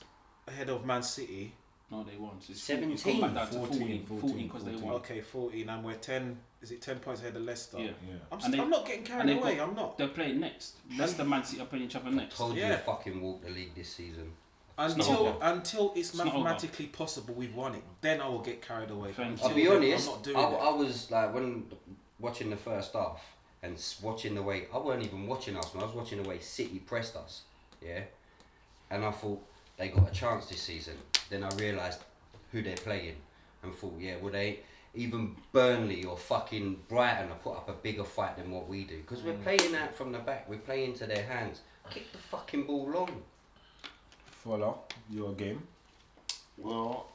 ahead of Man City. No, they won. It's 17? Come back down to 14, 14 because they 14. won. Okay, 14, and we're 10. Is it 10 points ahead of Leicester? Yeah. Yeah. And I'm not getting and carried they've away. got- I'm not. They're playing next. Leicester, Man City are playing each other next. Told you Yeah. to fucking walk the league this season. not Until over. until it's It's not over. mathematically possible we've won it, then I will get carried away. Thank Until I'll be then, honest, I'm not doing I it. was like, when watching the first half and watching the way, I weren't even watching Arsenal, I was watching the way City pressed us, yeah? And I thought, they got a chance this season. Then I realised who they're playing and thought, yeah, well they, even Burnley or fucking Brighton have put up a bigger fight than what we do. Because we're playing out from the back, we're playing into their hands. Kick the fucking ball long. Follow your game. Well,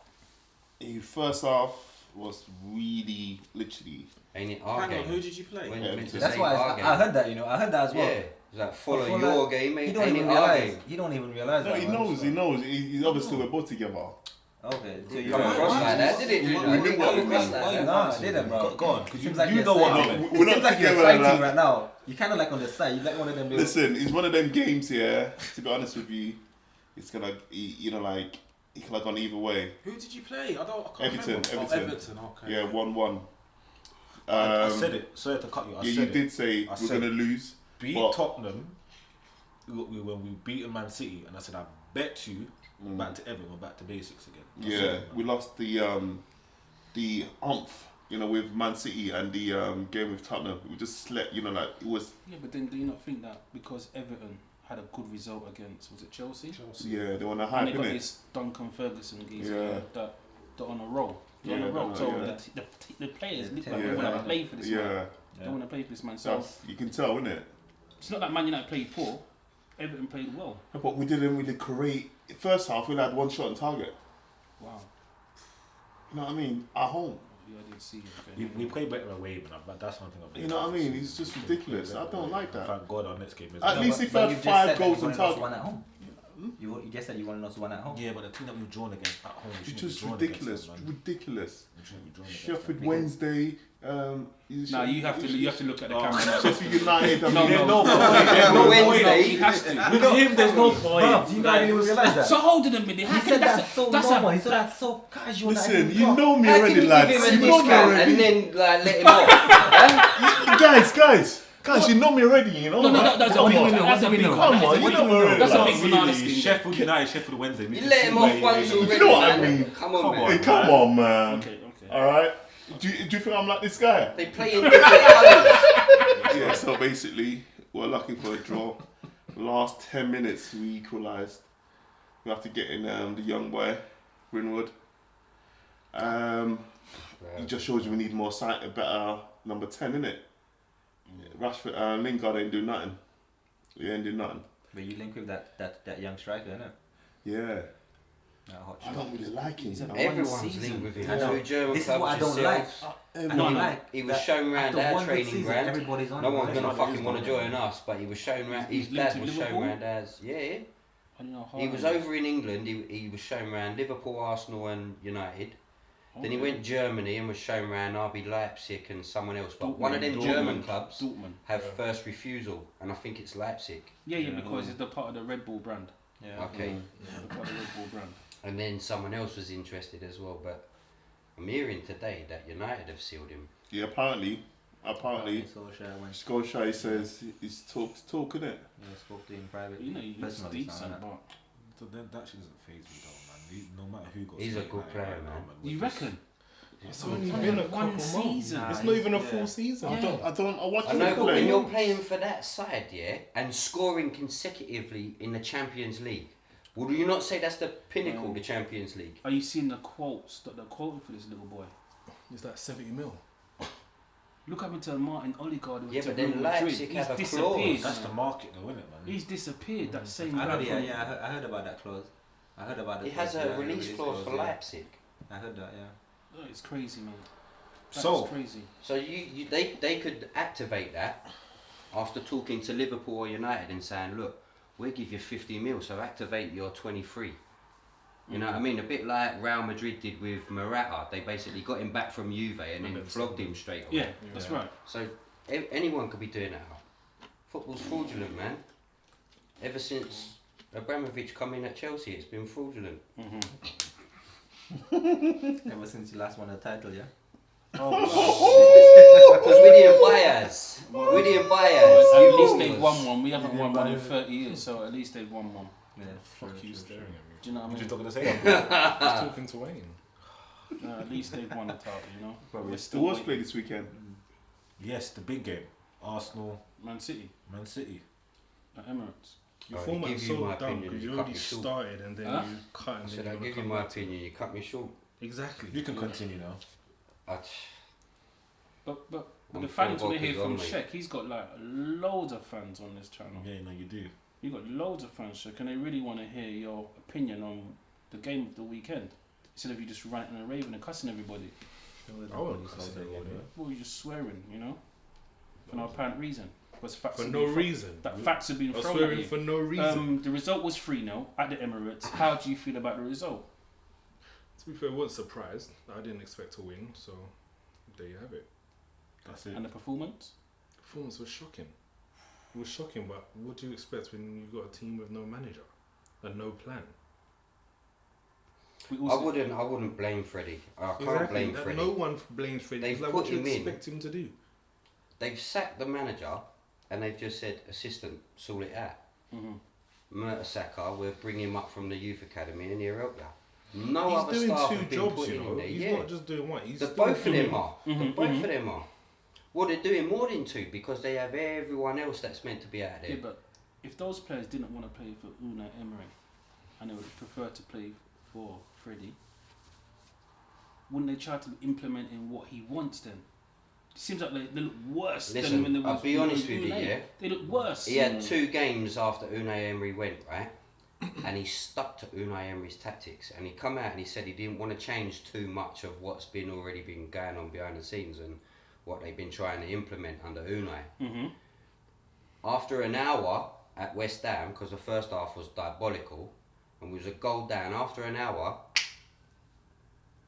the first half was really, literally. Ain't it our Hang game? on, who did you play? When Yeah, you meant to That's say why our I game. heard that. I heard that as well. Yeah, it's like follow I feel your like game, He ain't don't even it our realize. game? He don't even realize No, that. he man. knows. He knows. He's obviously we're both together. Okay. So Come across like that, did it? Junior? I didn't come across like that. Nah, I didn't, bro. Go on, because Seems you like you're know what siding. I'm We're It not seems like you're together fighting like that. right now. You're kind of like on the side. You're like one of them. little- Listen, it's one of them games here. To be honest with you, it's gonna, you know, like it could have gone either way. Who did you play? I can't Everton, remember. Everton. Oh, Everton. Okay. Yeah, 1-1. I said it. Sorry to cut you. I Yeah, said you it. did say I we're said gonna lose. Beat But- Tottenham when we beat Man City, and I said I bet you back to Everton, we're back to basics again. I said Yeah, it, man. we lost the umph, you know, with Man City and the game with Tottenham. We just slept, you know, like it was. Yeah, but then do you not think that because Everton had a good result against, was it Chelsea? Yeah, they want to And hype they got in it. this Duncan Ferguson geezer Yeah. that they're on a roll. They're on Yeah, a roll. they're So on- yeah. the players look Yeah. like they want to play for this man. Yeah, They want to play for this man. So you can tell, innit? it's not that Man United played poor. Everton played well. But we did great. First half, we had one shot on target. Wow. You know what I mean? At home. I didn't see We him. play better away, man. But that's one thing. I've You know what I mean? It's just ridiculous. I don't like that. Thank God our next game is. At least if But you you had just said 5 that goals you on wanted us target. one at home. You just said you wanted us one at home. Yeah, but the team that we've drawn against at home, It's just ridiculous. Ridiculous. Sheffield Because- Wednesday. Nah, you have to look at the camera. Sheffield United. I No, mean, no. Wednesday. He has to. With him, there's no point. Bruv, do you guys even realise that? So hold on a minute. He How said can that's so that's normal. He said that's so casual. that I Listen, didn't you talk. know me How can already, you lads. give him a You know me discount already. and then like let him off? Huh? Guys, you know me already. You know. No, right? that's a Come big on. that's a big Come on, you know me already. That's a like. big banana skin. Sheffield United, Sheffield Wednesday. You let him off once already. You know what I man. mean? Come on, Come man. on. Hey, come on, man. Okay. All right. Do you think I'm like this guy? They play in different colours. Yeah. So basically, we're lucky for a draw. Last 10 minutes, we equalised. We have to get in the young boy, Greenwood. It just shows you we need more a better number 10, innit? Rashford, Lingard ain't do nothing. He ain't do nothing. But you link with that young striker, innit? Yeah. That hot I shot. don't really like him. Everyone's season. linked with him. I know. Two German This is clubs what I don't yourself. like. I Everyone. don't like. He was that shown round after our one good training season, ground. everybody's on No him. one's gonna Everybody fucking is want to on him. join us, but he was shown round. His Linked dad to was shown Liverpool? round as I don't know how He was over in England. He was shown round Liverpool, Arsenal, and United. Then he went Germany and was shown round RB Leipzig and someone else. But one of them German clubs Dortmund. have first refusal, and I think it's Leipzig. Yeah, because it's the part of the Red Bull brand. Yeah. Okay. The part of the Red Bull brand. And then someone else was interested as well. But I'm hearing today that United have sealed him. Yeah, apparently, Solskjaer says he's talk, innit? Yeah, spoke to him privately. You know, he's personally, decent, something like but So then that shit doesn't phase me though, man. No matter who goes. He's a to good United player, right now, man. you reckon? It's only been a couple one months. season. Nah, It's not even a yeah. full season. I watch I him know, but play. when you're playing for that side, yeah, and scoring consecutively in the Champions League, would you not say that's the pinnacle of the Champions League? Are you seeing the quotes that they're quoting for this little boy? Is that 70 mil? Look up into Martin Odegaard. Yeah, to but then Real Madrid. Leipzig have a He's clause. disappeared. That's the market though, isn't it, man? He's disappeared. That same I guy. heard, from- I heard about that clause. I heard about He it. has a release clause for yeah. Leipzig. I heard that, yeah. Oh, it's crazy, man. That's So- crazy. So they could activate that after talking to Liverpool or United and saying, look, we'll give you 50 mil, so activate your 23. You know what I mean? A bit like Real Madrid did with Morata. They basically got him back from Juve and then flogged him straight away. Yeah, that's right. So anyone could be doing that. Football's fraudulent, man. Ever since Abramovich come in at Chelsea, it's been fraudulent. Ever since you last won a title, yeah? Because we didn't buy us. We didn't buy us. At You least bought they've us. won one. We haven't won one in 30 years, so at least they've won one. Yeah. Fuck you staring at me. Do you know what I What you mean? talking to say? Just talking to Wayne. At least they've won a title, you know? Probably. We're Who still was waiting. played this weekend? Yes, the big game. Arsenal, Man City Man City. at Emirates. Your I'll format's give you so my dumb opinion, because you you cut already me short. started and then Huh? you cut and Should then I you give you my opinion? You cut me short. Exactly. You can continue now. But I'm the fans full want to hear Walkers from on, mate. Sheck. He's got like loads of fans on this channel. Yeah, no, you do. You got loads of fans, Sheck, and they really want to hear your opinion on the game of the weekend. Instead of you just ranting and raving and cussing everybody. I won't cuss everybody. Well, you're just swearing, you know, for no apparent reason. Because facts For have no been reason. that facts have been I was thrown at swearing you. for no reason. The result was 3-0 at the Emirates. How do you feel about the result? To be fair, I wasn't surprised. I didn't expect to win, so there you have it. That's it. And the performance? The performance was shocking. It was shocking, but what do you expect when you've got a team with no manager and no plan? We I wouldn't blame Freddie. I can't blame that Freddie. no one blames Freddie. They've It's like, put what do you him in. expect him to do? They've sacked the manager and they've just said, assistant, sort it out. Mertesacker, we'll bring him up from the youth academy and he'll help you. No He's other doing staff two have been jobs, put you in know. there. He's Yeah. not just doing one. He's The still both of doing them are. The both of them are. Well, they're doing more than two because they have everyone else that's meant to be out there. Yeah, but if those players didn't want to play for Unai Emery and they would prefer to play for Freddie, wouldn't they try to implement in what he wants then? It seems like they look worse Listen, than when they I'll was be honest with with you, Unai. yeah? They look worse. He had 2 games after Unai Emery went, right? and he stuck to Unai Emery's tactics, and he come out and he said he didn't want to change too much of what's already been going on behind the scenes and what they've been trying to implement under Unai. Mm-hmm. After an hour at West Ham, because the first half was diabolical, and we was a goal down, after an hour,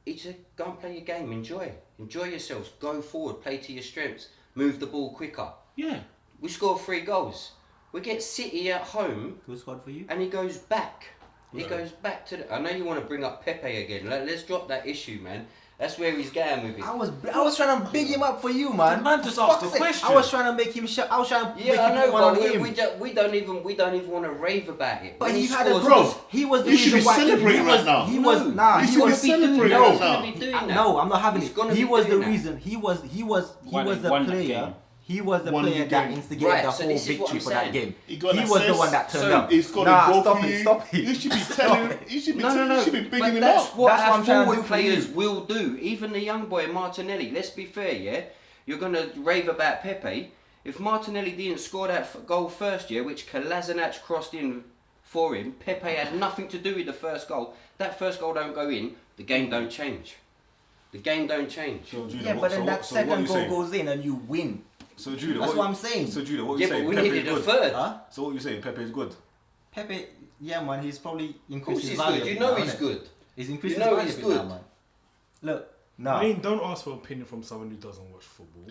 he said, go and play your game, enjoy yourselves, go forward, play to your strengths, move the ball quicker. Yeah. We scored 3 goals. We get City at home, Who scored for you? and he goes back. He goes back to the... I know you want to bring up Pepe again. Let's drop that issue, man. That's where he's going with it. I was trying to big him up for you, man. The man just asked the Fuck's sake. question. I was trying to make him I was trying to make Yeah, I him know, put one on but him. we don't even want to rave about it. But When he had a scores- Bro, he was the you should reason be why celebrating right now. He was nah. You He should be was celebrating no. right now. He's gonna be doing that. No, I'm not having He's it. gonna He be was the doing that. reason. He was Why the they won that player. game. He was the Won the player that game. instigated Right, the so whole this is what victory I'm for that saying. game. He got He an was the assist. one that turned So up. He's got Nah, a goal stop for it, you. stop it. You should be Stop telling. it. You should be. No. You should be bigging him that's up. what That's what our I'm trying to forward do for players you. will do. Even the young boy Martinelli. Let's be fair, yeah. You're gonna rave about Pepe. If Martinelli didn't score that goal first year, which Kolasinac crossed in for him, Pepe had nothing to do with the first goal. That first goal don't go in, the game don't change. The game don't change. So, Judah, Yeah, but then that what second you goal saying? goes in and you win. So Judah, That's what I'm saying. So Judah, what you Yeah, but saying? we Pepe needed is a good. third. Huh? So what you saying? Pepe is good. Pepe, yeah, man, he's probably Of course increased his he's value. good. You a bit know now, he's innit? good. He's increased You his know value he's a bit now, good. man. Look, no. I mean, don't ask for opinion from someone who doesn't watch football.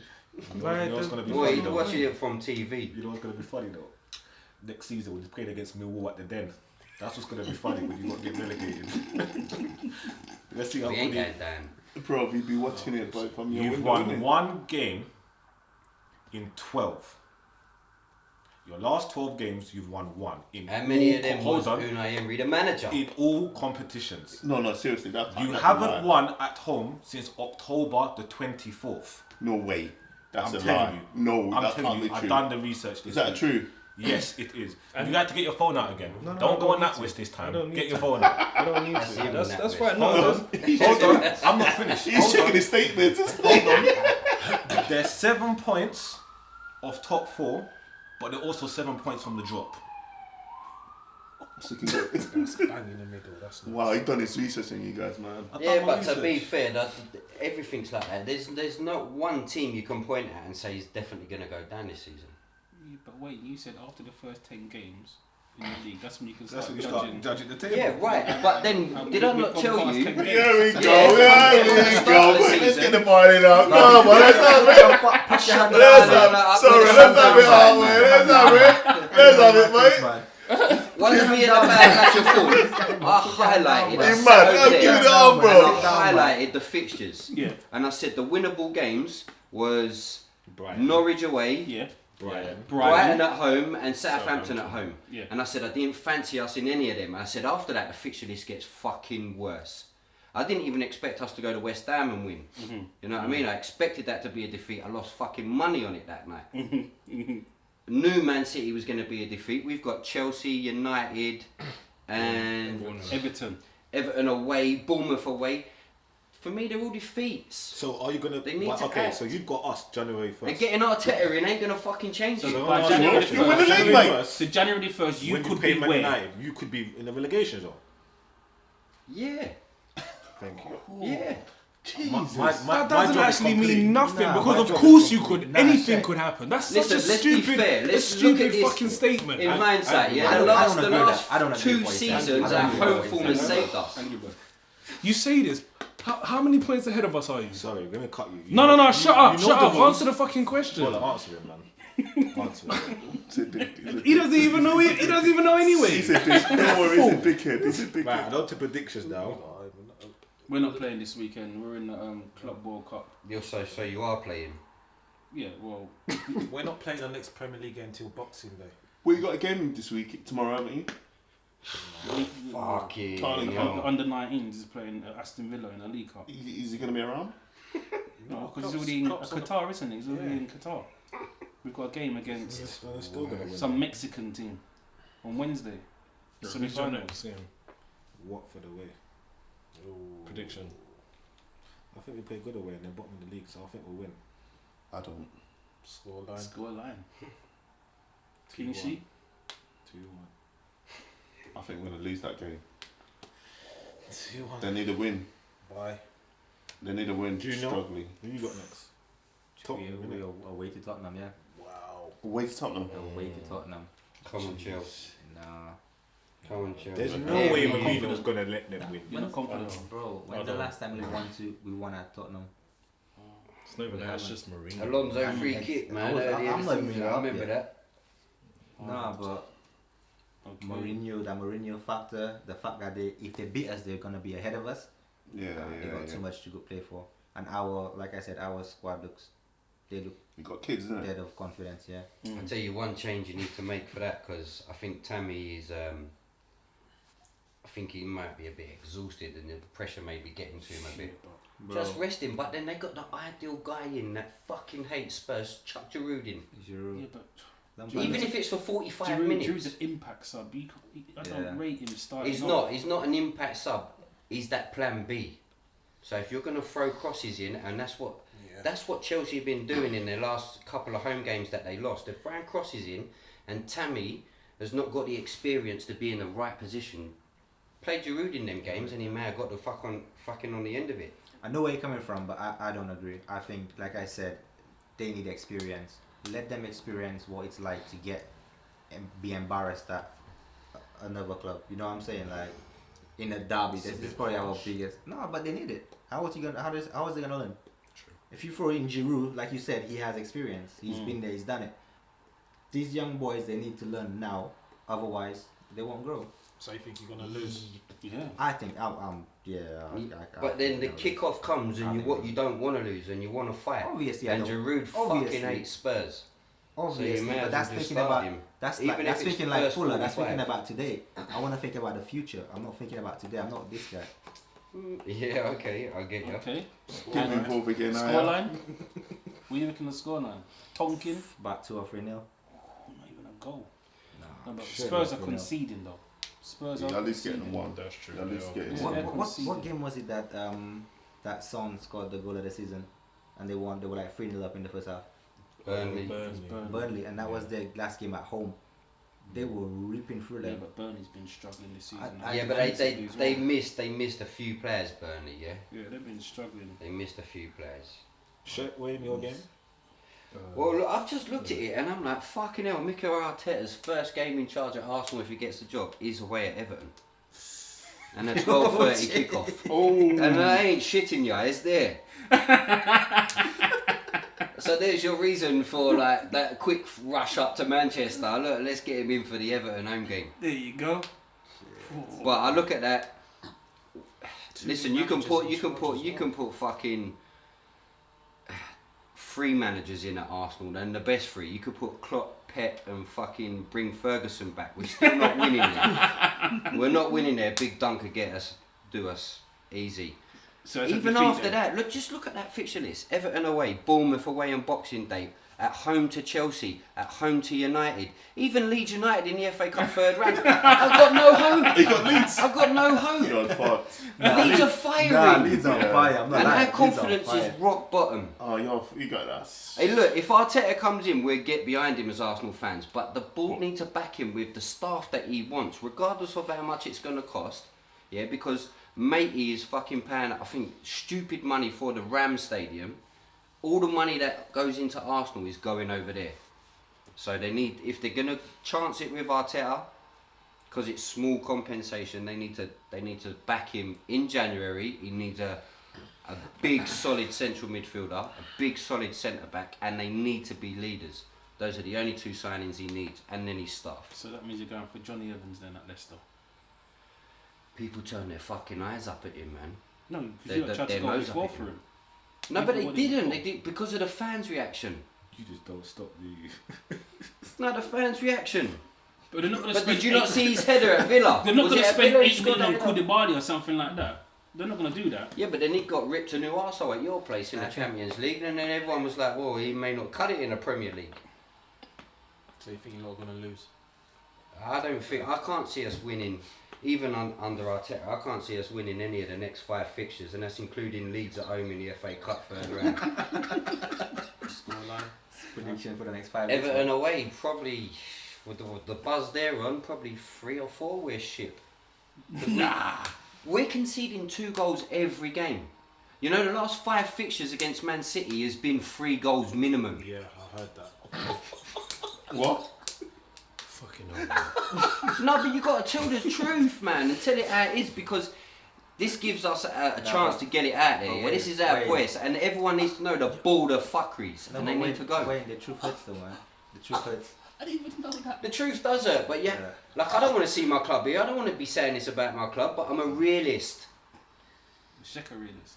You know what's gonna be Boy, funny he's though? watching it from TV. You know what's gonna be funny though? Next season when he's playing against Millwall at the Den. That's what's gonna be funny when you got get relegated. Let's see how We good ain't he. going down. Bro, you'd be watching it from your You've window. won innit? one game in 12. Your last 12 games, you've won one. In How many all of them hold was on, Unai Emery, the manager? in all competitions. No, seriously, You haven't won at home since October the 24th. No way. That's I'm a telling lie. you. No, I'm that telling can't you, be I've true. done the research this Is that week. true? Yes, it is. You had to get your phone out again. No, don't I go on need that to. West this I time. don't need Get your to. phone out. I don't need That's to. him That's on that's that right. list. No, Hold on. Hold on. I'm not finished. He's Hold checking on. his statements. There's 7 points of top 4, but they're also 7 points from the drop. So you can go- That's bang in the middle. That's not. Wow, he done his research on you guys, man. I've Yeah, done my but to be research. fair, everything's like that. There's not one team you can point at and say he's definitely going to go down this season. Yeah, but wait, you said after the first 10 games in the league, that's when you can That's start when you judging. start judging the table. Yeah, right. But then, did I not tell you? Here we go. Yeah, Here from the we start go. of the Let's season. get the party now. Come on, let's have it. Put your hand Let's down. have it. Sorry, let's have it out, man. Let's have it. Let's have it, mate. Man. Once we had a bad match of football, I highlighted. You I mad? sat over I'm there giving it on, and bro. I highlighted the fixtures. Yeah. And I said the winnable games was Brighton. Norwich away, Yeah. Brighton. Brighton at home, and Southampton at home. Yeah. And I said I didn't fancy us in any of them. I said after that the fixture list gets fucking worse. I didn't even expect us to go to West Ham and win. Mm-hmm. You know what I mean? I expected that to be a defeat. I lost fucking money on it that night. Knew Man City was going to be a defeat. We've got Chelsea, United, and Everton. Everton away, Bournemouth away. For me, they're all defeats. So are you gonna? They need but, to okay, act. so you've got us January 1st. And getting Arteta in ain't going to fucking change it. So by by January You win the league, January mate. 1st, so January 1st, you when could you play be Man where? United, you could be in the relegation zone. Yeah, Thank you. yeah. That doesn't job is actually complete. mean nothing Nah, because my of job is course you complete. could. Nah, Anything check. could happen. That's Listen, such a let's be stupid, fair. a Let's look stupid at this fucking statement. In hindsight, yeah, I the don't last agree with that. I don't agree 2 with what you're saying. seasons, I don't our agree with home what form you're has saying. saved us. You say this. How many points ahead of us are you? Sorry, we're gonna cut you. No, shut up, you know shut the up. rules. Answer the fucking question. Well, answer it, man. Answer it. He doesn't even know. He doesn't even know anyway. He's a dick. Don't worry, he's a dickhead. He's a Right, dickhead. on to predictions now. We're not playing this weekend. We're in the Club World Cup. You're so you are playing. Yeah, well, We're not playing the next Premier League game until Boxing Day. Well, you got a game this week, tomorrow, haven't you? Fucking Carling the hell. under 19s is playing Aston Villa in the League Cup. Is he going to be around? No, because he's already in Qatar, isn't he? He's already in Qatar. We've got a game against We're still gonna win. some Mexican team on Wednesday. Semi-final. Watford away. Prediction. I think we play good away and they're bottom of the league, so I think we'll win. I don't. Scoreline. Score line. Clean sheet. 2-1. I think we're gonna lose that game. 2-1. They need a win. Bye. They need a win. Do you know? Struggling. Who you got next? We away to Tottenham, yeah. Wow. Away to Tottenham. Away to Tottenham. Come on, Chelsea. Nah. Come on, Chelsea. There's no Yeah, way we- Mourinho's gonna let them win. You're not confident. Bro, I when's the don't. last time we won at Tottenham? It's not even that. It's just Mourinho. Alonso free kick, man. I'm Early in not the even season, I up remember yet. that. Nah, but Okay. Mourinho factor, the fact that if they beat us, they're gonna be ahead of us. Yeah, They got too much to go play for, and like I said, our squad they look You got kids, isn't it? dead of confidence. Yeah. I'll tell you one change you need to make for that, because I think Tammy is. I think he might be a bit exhausted, and the pressure may be getting to him a bit. Just rest him, but then they got the ideal guy in that fucking hates Spurs. Chuck Giroud in. Yeah, but Even if it's for 45 Giroud's minutes. an impact sub. I don't Yeah. rate him starting. He's off. not. He's not an impact sub. He's that plan B. So if you're going to throw crosses in, and that's what Chelsea have been doing in their last couple of home games that they lost. They're throwing crosses in, and Tammy has not got the experience to be in the right position. Played Giroud in them games, and he may have got the fucking on the end of it. I know where you're coming from, but I don't agree. I think, like I said, they need experience. Let them experience what it's like to get and be embarrassed at another club. You know what I'm saying? Like in a derby, this is probably our biggest. No, but they need it. How is he gonna learn? True. If you throw in Giroud, like you said, he has experience. He's been there. He's done it. These young boys, they need to learn now. Otherwise, they won't grow. So you think you're gonna lose? Yeah. I think But then the kick. kick-off comes, and you don't want to lose, and you want to fight. Obviously, and I don't. Giroud Obviously. fucking hates Spurs. Obviously, so you may but as that's well just thinking start about him. that's Even like if that's it's thinking the like first Fuller. That's 45. thinking about today. I want to think about the future. I'm not thinking about today. I'm not this guy. Yeah, okay, I get you. Okay. Get involved again. Scoreline. What are you looking at the scoreline? Tonkin. Back 2 or 3-0. Not even a goal. Nah. No, but Shit, Spurs are 3-0. conceding though. Spurs Yeah, are at least getting conceding. one. That's true. At least they are. getting Yeah. one. they're What conceding. game was it that Son scored the goal of the season, and they won? They were like 3-0 up in the first half. Burnley. Burnley, and that was their last game at home. They were ripping through Yeah, them. but Burnley's been struggling this season. Yeah, but they missed a few players, Burnley. Yeah, Yeah, they've been struggling. they missed a few players. Wayne, your game? Well, look, I've just looked at it and I'm like, fucking hell, Mikel Arteta's first game in charge at Arsenal, if he gets the job, is away at Everton. And a 12:30 kickoff. Oh, And I ain't shitting you, it's there. So there's your reason for like that quick rush up to Manchester. Look, let's get him in for the Everton home game. There you go. But I look at that. Listen, you can put fucking 3 managers in at Arsenal, then the best 3. You could put Klopp, Pep, and fucking bring Ferguson back. We're still not winning there. We're not winning there. Big Dunk could do us easy. So it's a Even defeat after then. that, just look at that fixture list. Everton away, Bournemouth away on Boxing Day, at home to Chelsea, at home to United, even Leeds United in the FA Cup 3rd round. I've got no hope. he got Leeds. I've got no hope. You're fucked. Leeds are firing. Nah, Leeds on Yeah. fire. I'm not And lying. our confidence is rock bottom. Oh, you got that. Hey, look, if Arteta comes in, we'll get behind him as Arsenal fans. But the board need to back him with the staff that he wants, regardless of how much it's going to cost. Yeah, because Matey is fucking paying, I think, stupid money for the Rams Stadium. All the money that goes into Arsenal is going over there. So they need, if they're going to chance it with Arteta, because it's small compensation, they need to back him in January. He needs a big solid central midfielder, a big solid centre back, and they need to be leaders. Those are the only 2 signings he needs, and then his staff. So that means you're going for Johnny Evans then at Leicester. People turn their fucking eyes up at him, man. No, They- because you tried to their go nose before up at for him. him. No, but they What did he didn't. do? They did because of the fans' reaction. You just don't stop, do you? No, the fans' reaction. But they're not going to But spend. did you not see his header at Villa? They're not Was going it to at spend Villa he 8 scored million on that header? Koulibaly or something like that. They're not going to do that. Yeah, but then he got ripped a new arsehole at your place in the Okay. Champions League, and then everyone was like, well, he may not cut it in the Premier League. So you think you're not gonna lose? I can't see us winning, even under Arteta, I can't see us winning any of the next 5 fixtures, and that's including Leeds at home in the FA Cup 3rd round. Scoreline. Prediction for the next 5 Everton away, probably with the buzz they're on, probably 3 or 4 we're shit. Nah. We're conceding 2 goals every game. You know, the last 5 fixtures against Man City has been 3 goals minimum. Yeah, I heard that. What? Fucking hell. No, but you got to tell the truth, man, and tell it how it is, because this gives us a chance to get it out there. Yeah? This is our voice, and everyone needs to know the border fuckeries, and they need to go. Wayne, the truth hurts though, man. The truth hurts. I didn't even know that. The truth does hurt, but yeah, like I don't want to see my club here. I don't want to be saying this about my club, but I'm a realist. Sheka realist.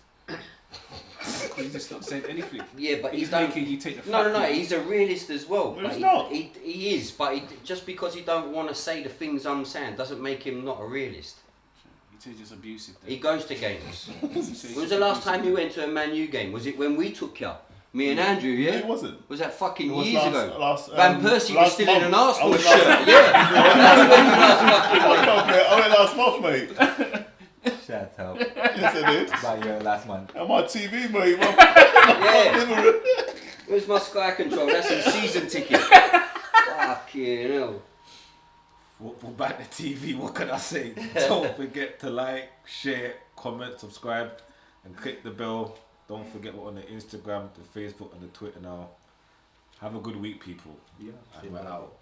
He just not saying anything. Yeah, but He's don't. making you take the. No, he's a realist as well. No, but he's not. He is, but just because he don't want to say the things I'm saying doesn't make him not a realist. He's just abusive. He goes to games. When was the last time you went to a Man U game? Was it when we took you? Me and Andrew, yeah? It wasn't. Was that fucking It was years last- ago? last, Van Persie was last still in month. an I Arsenal went shirt. last- Yeah. That's when you last fucking I went last month, mate. Shut up. Yes, I did. About your last month. And my TV, mate. Yeah. Where's my Sky control? That's a season ticket. Fucking hell. Football back to TV, what can I say? Don't forget to like, share, comment, subscribe, and click the bell. Don't forget we're on the Instagram, the Facebook, and the Twitter now. Have a good week, people. Yeah. And we're out.